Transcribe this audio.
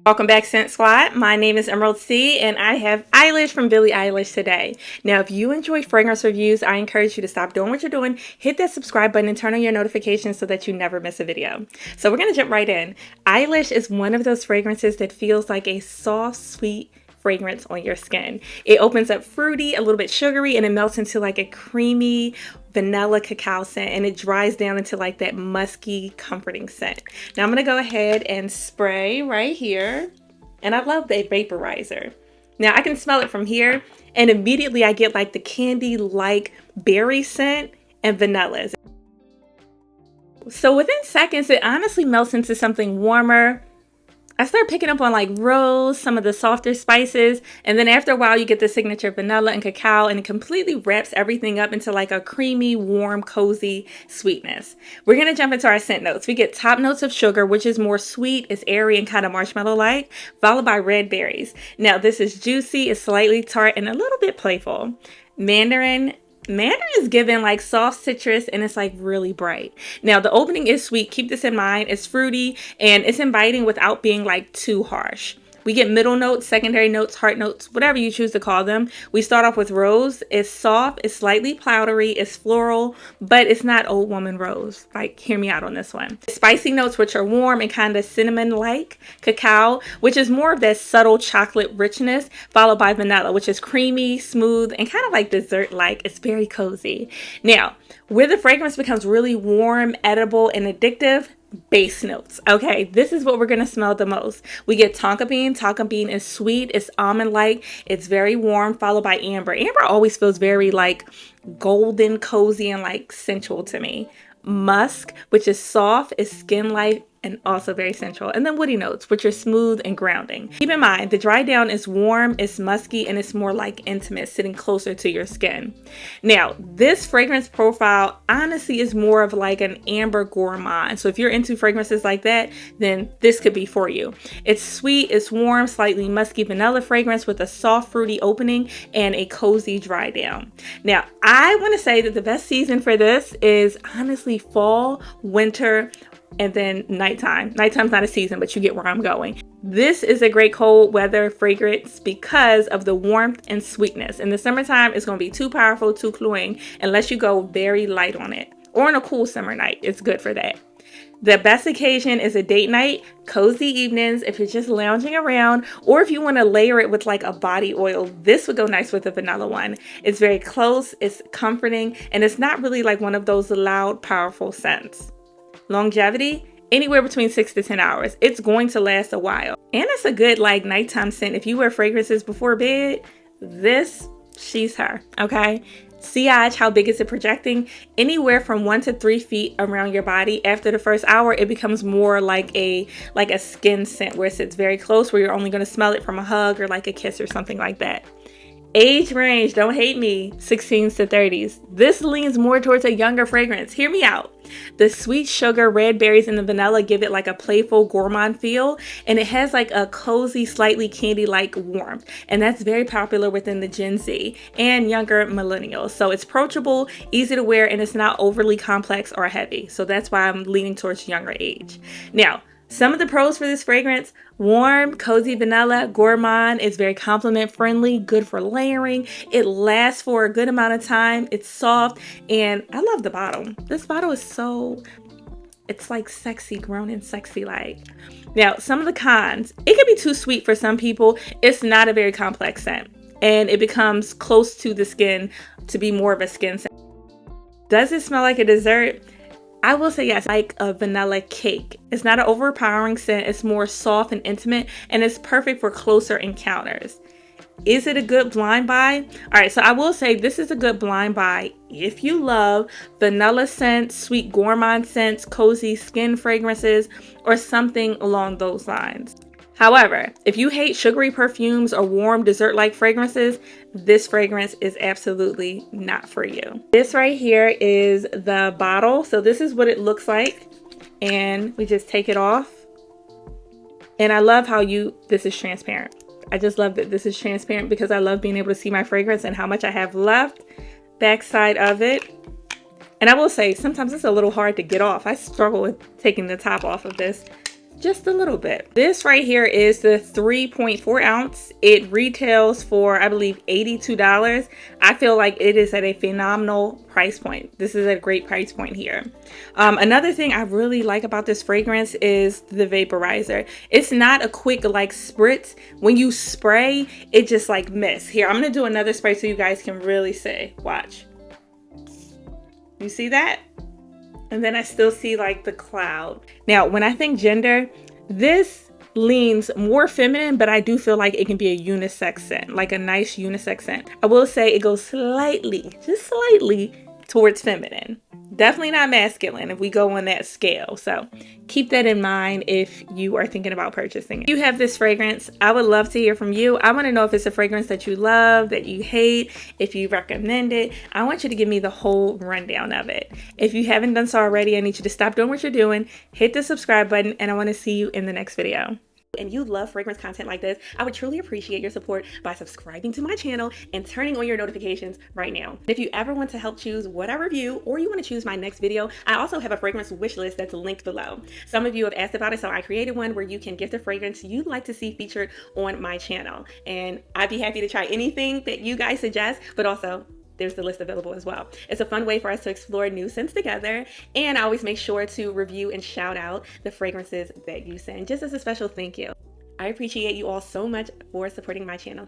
Welcome back, Scent Squad. My name is Emerald C, and I have Eilish from Billie Eilish today. Now, if you enjoy fragrance reviews, I encourage you to stop doing what you're doing, hit that subscribe button, and turn on your notifications so that you never miss a video. So we're going to jump right in. Eilish is one of those fragrances that feels like a soft, sweet fragrance on your skin. It opens up fruity, a little bit sugary, and it melts into like a creamy vanilla cacao scent, and it dries down into like that musky, comforting scent. Now I'm gonna go ahead and spray right here, and I love the vaporizer. Now I can smell it from here, and immediately I get like the candy-like berry scent and vanillas. So within seconds, it honestly melts into something warmer. I start picking up on like rose, some of the softer spices, and then after a while you get the signature vanilla and cacao, and it completely wraps everything up into like a creamy, warm, cozy sweetness. We're gonna jump into our scent notes. We get top notes of sugar, which is more sweet, it's airy and kind of marshmallow-like, followed by red berries. Now this is juicy, it's slightly tart, and a little bit playful. Mandarin is given like soft citrus, and it's like really bright. Now the opening is sweet. Keep this in mind. It's fruity and it's inviting without being like too harsh. We get middle notes, secondary notes, heart notes, whatever you choose to call them. We start off with rose. It's soft, it's slightly powdery, it's floral, but it's not old woman rose. Like, hear me out on this one. Spicy notes, which are warm and kind of cinnamon-like. Cacao, which is more of that subtle chocolate richness, followed by vanilla, which is creamy, smooth, and kind of like dessert-like. It's very cozy. Now, where the fragrance becomes really warm, edible, and addictive, base notes. Okay, this is what we're gonna smell the most. We get tonka bean. Tonka bean is sweet, it's almond-like, it's very warm, followed by amber. Amber always feels very like golden, cozy, and like sensual to me. Musk, which is soft, is skin-like, and also very sensual. And then woody notes, which are smooth and grounding. Keep in mind, the dry down is warm, it's musky, and it's more like intimate, sitting closer to your skin. Now, this fragrance profile honestly is more of like an amber gourmand. So if you're into fragrances like that, then this could be for you. It's sweet, it's warm, slightly musky vanilla fragrance with a soft fruity opening and a cozy dry down. Now, I want to say that the best season for this is honestly fall, winter, and then nighttime. Nighttime's not a season, but you get where I'm going. This is a great cold weather fragrance because of the warmth and sweetness. In the summertime, it's going to be too powerful, too cloying, unless you go very light on it. Or on a cool summer night, it's good for that. The best occasion is a date night, cozy evenings, if you're just lounging around, or if you want to layer it with like a body oil. This would go nice with the vanilla one. It's very close, it's comforting, and it's not really like one of those loud, powerful scents. Longevity, anywhere between 6 to 10 hours. It's going to last a while. And it's a good like nighttime scent. If you wear fragrances before bed, she's her, okay? Sillage, how big is it projecting? Anywhere from 1 to 3 feet around your body. After the first hour, it becomes more like a skin scent where it sits very close, where you're only going to smell it from a hug or like a kiss or something like that. Age range, don't hate me, 16s to 30s. This leans more towards a younger fragrance. Hear me out. The sweet sugar, red berries, and the vanilla give it like a playful gourmand feel, and it has like a cozy, slightly candy-like warmth, and that's very popular within the Gen Z and younger millennials. So it's approachable, easy to wear, and it's not overly complex or heavy. So that's why I'm leaning towards younger age. Now, some of the pros for this fragrance: warm, cozy vanilla, gourmand, it's very compliment friendly, good for layering, it lasts for a good amount of time, it's soft, and I love the bottle. This bottle is it's like sexy, grown and sexy like. Now, some of the cons: it can be too sweet for some people. It's not a very complex scent, and it becomes close to the skin to be more of a skin scent. Does it smell like a dessert? I will say yes, like a vanilla cake. It's not an overpowering scent, it's more soft and intimate, and it's perfect for closer encounters. Is it a good blind buy? All right, so I will say this is a good blind buy if you love vanilla scents, sweet gourmand scents, cozy skin fragrances, or something along those lines. However, if you hate sugary perfumes or warm dessert-like fragrances, this fragrance is absolutely not for you. This right here is the bottle. So this is what it looks like. And we just take it off. And I love how this is transparent. I just love that this is transparent because I love being able to see my fragrance and how much I have left. Backside of it. And I will say, sometimes it's a little hard to get off. I struggle with taking the top off of this. just a little bit. This right here is the 3.4 ounce. It retails for, I believe, $82. I feel like it is at a phenomenal price point. This is a great price point here. Another thing I really like about this fragrance is the vaporizer. It's not a quick like spritz. When you spray, it just like mist. Here, I'm gonna do another spray so you guys can really see. Watch. You see that? And then I still see like the cloud. Now, when I think gender, this leans more feminine, but I do feel like it can be a unisex scent, like a nice unisex scent. I will say it goes slightly, just slightly towards feminine. Definitely not masculine if we go on that scale. So keep that in mind if you are thinking about purchasing it. If you have this fragrance, I would love to hear from you. I want to know if it's a fragrance that you love, that you hate, if you recommend it. I want you to give me the whole rundown of it. If you haven't done so already, I need you to stop doing what you're doing, hit the subscribe button, and I want to see you in the next video. And you love fragrance content like this, I would truly appreciate your support by subscribing to my channel and turning on your notifications right now. If you ever want to help choose what I review, or you want to choose my next video, I also have a fragrance wish list that's linked below. Some of you have asked about it, so I created one where you can gift a fragrance you'd like to see featured on my channel. And I'd be happy to try anything that you guys suggest, but also there's the list available as well. It's a fun way for us to explore new scents together, and I always make sure to review and shout out the fragrances that you send, just as a special thank you. I appreciate you all so much for supporting my channel.